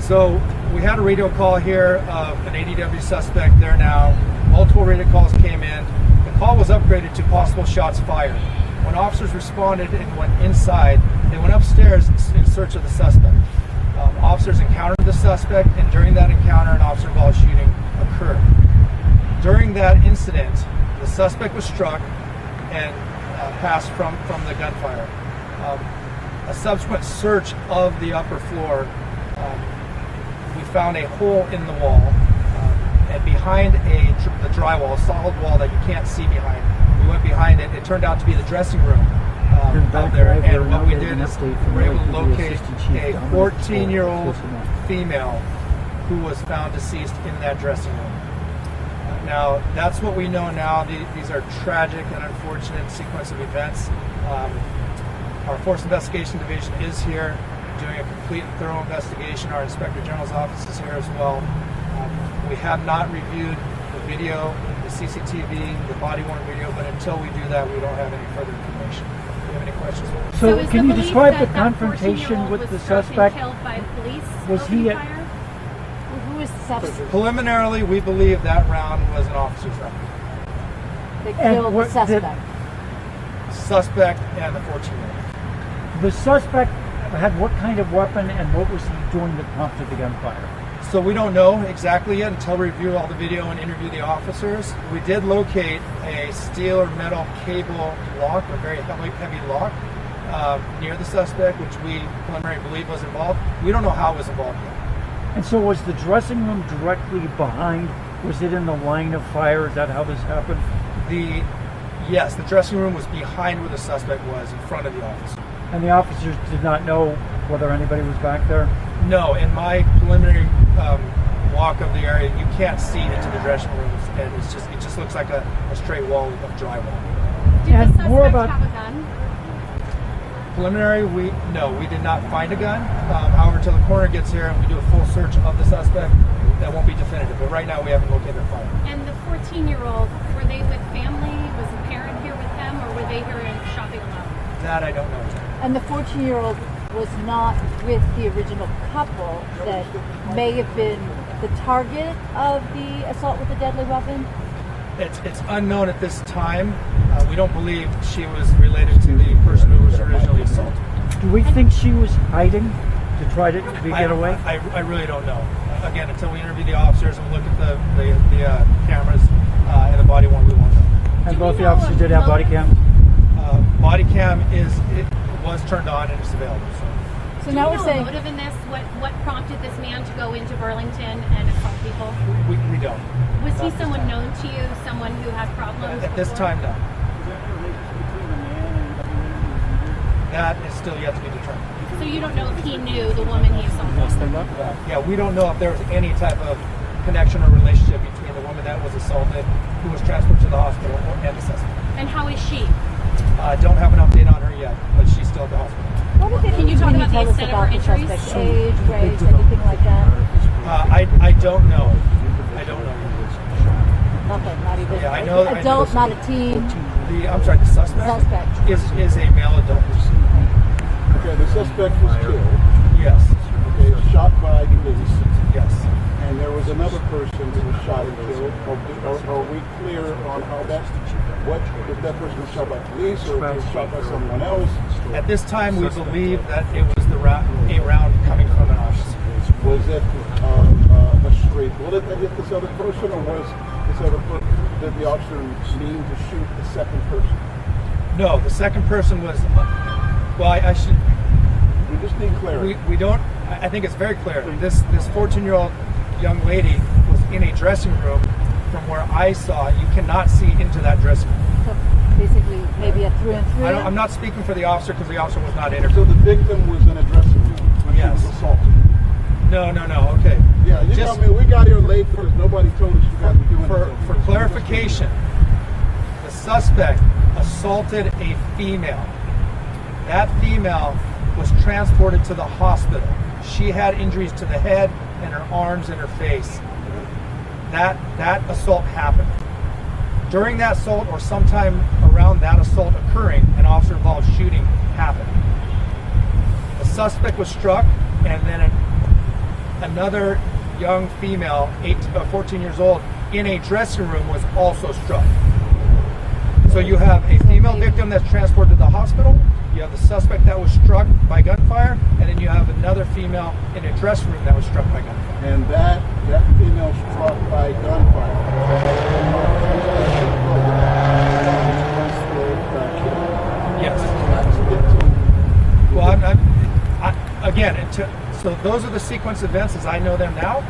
So we had a radio call here of an ADW suspect there now. Multiple radio calls came in. The call was upgraded to possible shots fired. When officers responded and went inside, they went upstairs in search of the suspect. Officers encountered the suspect, and during that encounter, an officer-involved shooting occurred. During that incident, the suspect was struck and passed from the gunfire. A subsequent search of the upper floor, we found a hole in the wall, and behind the drywall, a solid wall that you can't see behind. We went behind it. It turned out to be the dressing room out there. And what we did is we were able to locate a 14-year-old female who was found deceased in that dressing room. Now, that's what we know now. These are tragic and unfortunate sequence of events. Our Force Investigation Division is here doing a complete and thorough investigation. Our Inspector General's office is here as well. We have not reviewed the video, the CCTV, the body-worn video, but until we do that, we don't have any further information. Do you have any questions? So can you describe the confrontation with the suspect? Killed by police? Was he Who was the suspect? Preliminarily, we believe that round was an officer's round. They killed the suspect. Suspect and the 14-year-old. The suspect had what kind of weapon, and what was he doing that prompted the gunfire? So we don't know exactly yet until we review all the video and interview the officers. We did locate a steel or metal cable lock, a very heavy lock, near the suspect, which we preliminarily believe was involved. We don't know how it was involved yet. And so was the dressing room directly behind? Was it in the line of fire? Is that how this happened? Yes, the dressing room was behind where the suspect was, in front of the officer. And the officers did not know whether anybody was back there? No, in my preliminary walk of the area, you can't see into the dressing room, and it just looks like a straight wall of drywall. Did the suspect have a gun? Preliminary, we did not find a gun. However, until the coroner gets here and we do a full search of the suspect, that won't be definitive. But right now, we haven't located a firearm. And the 14-year-old, were they with family? Was a parent here with them, or were they here shopping alone? That I don't know. And the 14-year-old was not with the original couple that may have been the target of the assault with a deadly weapon? It's unknown at this time. We don't believe she was related to the person who was originally assaulted. Do we think she was hiding to try to get away? I really don't know. Again, until we interview the officers and look at the cameras and the body worn, we won't know. And both the officers did have body cams? Body cam was turned on and it's available. So now we're saying, motive in this? What prompted this man to go into Burlington and assault people? We don't. Was he someone known to you? Someone who had problems? At this time, no. That is still yet to be determined. So you don't know if he knew the woman he assaulted? Yeah, we don't know if there was any type of connection or relationship between the woman that was assaulted, who was transported to the hospital, and the suspect. And how is she? I don't have an update on her yet, but she's still at the hospital. Can you talk about the extent of her injuries? Age, race, anything like that? I don't know. I don't know. Nothing, not even. Yeah, I know. Adult, not a teen. The suspect. Is a male adult. Okay, the suspect was killed. Yes. Okay, shot by police. Yes. And there was another person who was shot and killed. Are we clear on how if that person was shot by police or was shot by someone else? At this time, we believe that it was a round coming from an officer. Was it a straight bullet that hit this other person, or was this other person, did the officer mean to shoot the second person? No, the second person was. Well, I should. We just need clarity. We don't. I think it's very clear. This 14-year-old young lady was in a dressing room. From where I saw, you cannot see into that dressing room. So basically, maybe a through and through. I'm not speaking for the officer because the officer was not interviewed. So the victim was in a dressing room when she was assaulted. No. Okay. Yeah, we got here late because nobody told us you guys were doing it. For clarification, the suspect assaulted a female. That female was transported to the hospital. She had injuries to the head and her arms and her face. That assault happened. During that assault, or sometime around that assault occurring, an officer-involved shooting happened. The suspect was struck, and then another young female, 14 years old, in a dressing room was also struck. So you have a female victim that's transported to the hospital, you have the suspect that was struck by gunfire, and then you have another female in a dressing room that was struck by gunfire. And that female struck by Yes. Well, so those are the sequence events as I know them now.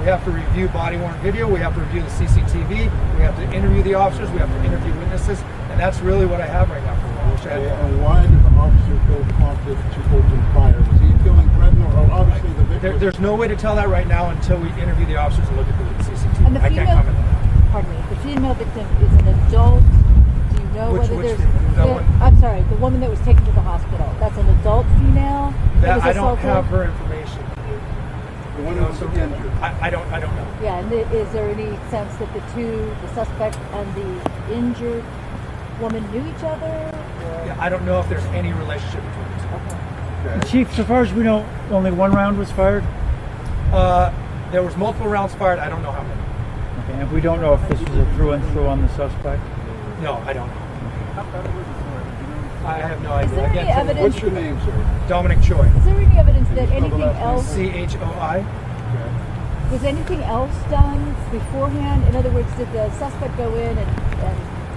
We have to review body-worn video, we have to review the CCTV, we have to interview the officers, we have to interview witnesses, and that's really what I have right now for you. And why did the officer feel confident to open fire? Was he feeling threatened, or obviously the victim? There's no way to tell that right now until we interview the officers and look at the CCTV. And the I can't female, comment on that. pardon me, the female victim is an adult. Do you know whether Which there's... one? I'm sorry, the woman that was taken to the hospital. That's an adult female? That was I don't assaulted? have her information. The one who was injured. I don't know. Yeah, and is there any sense that the suspect and the injured woman knew each other? Or? Yeah, I don't know if there's any relationship between the two. Okay. Chief, so far as we know, only one round was fired? There was multiple rounds fired. I don't know how many. Okay, and we don't know if this was a through and through on the suspect? No, I don't know. I have no Is idea. there any Again, evidence? What's your name, sir? Dominic Choi. Is there any evidence that anything else... CHOI. Was anything else done beforehand? In other words, did the suspect go in and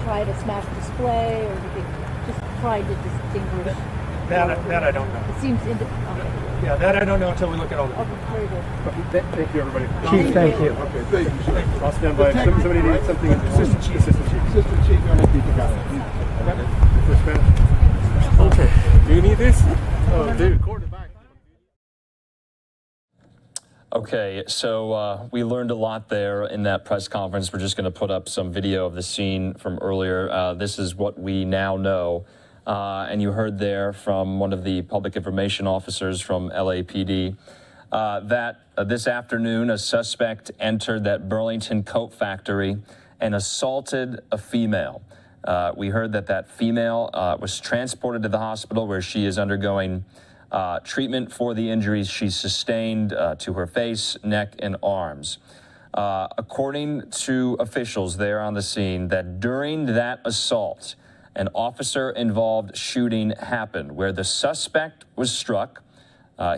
try to smash display, or did they just try to distinguish? That I don't know. It seems okay. Yeah, that I don't know until we look at all the. Okay, very good. Thank you, everybody. Chief, thank you. Okay, thank you, sir. I'll stand by. If somebody needs something. Assistant Chief. Assistant Chief Dominic Choi. First batch. Okay. Do you need this? Oh, dude, quarterback. Okay, so we learned a lot there in that press conference. We're just going to put up some video of the scene from earlier. This is what we now know. And you heard there from one of the public information officers from LAPD that this afternoon a suspect entered that Burlington Coat Factory and assaulted a female. We heard that female was transported to the hospital where she is undergoing treatment for the injuries she sustained to her face, neck, and arms. According to officials there on the scene, that during that assault, an officer-involved shooting happened where the suspect was struck.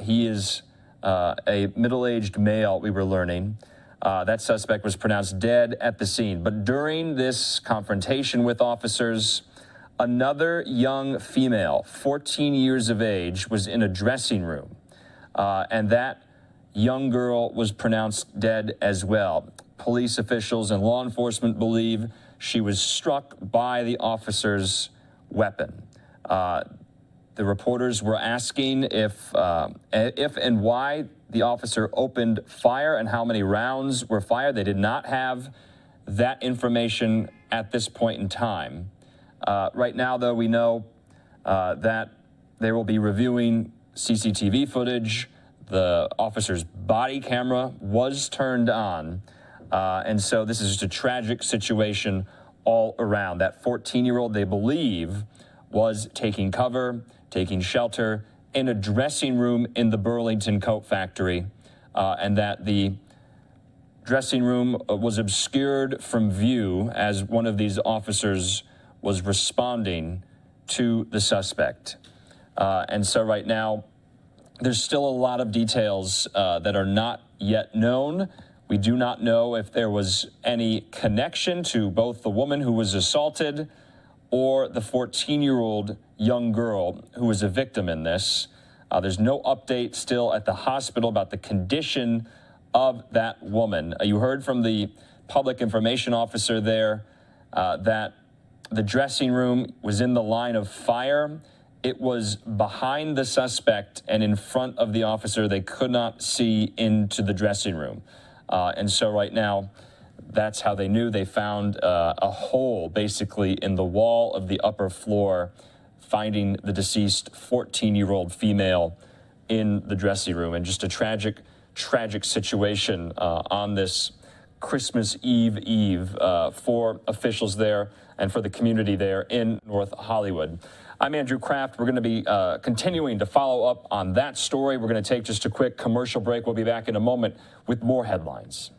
He is a middle-aged male, we were learning. That suspect was pronounced dead at the scene. But during this confrontation with officers, another young female, 14 years of age, was in a dressing room. And that young girl was pronounced dead as well. Police officials and law enforcement believe she was struck by the officer's weapon. The reporters were asking if and why the officer opened fire and how many rounds were fired. They did not have that information at this point in time. Right now, though, we know that they will be reviewing CCTV footage. The officer's body camera was turned on. And so this is just a tragic situation all around. That 14-year-old, they believe, was taking cover, taking shelter in a dressing room in the Burlington Coat Factory, and that the dressing room was obscured from view as one of these officers was responding to the suspect. And so right now, there's still a lot of details that are not yet known. We do not know if there was any connection to both the woman who was assaulted or the 14-year-old young girl who was a victim in this. There's no update still at the hospital about the condition of that woman. You heard from the public information officer there that the dressing room was in the line of fire. It was behind the suspect and in front of the officer. They could not see into the dressing room. And so right now, that's how they knew. They found a hole basically in the wall of the upper floor, finding the deceased 14-year-old female in the dressing room. And just a tragic situation on this Christmas Eve for officials there and for the community there in North Hollywood. I'm Andrew Kraft. We're going to be continuing to follow up on that story. We're going to take just a quick commercial break. We'll be back in a moment with more headlines.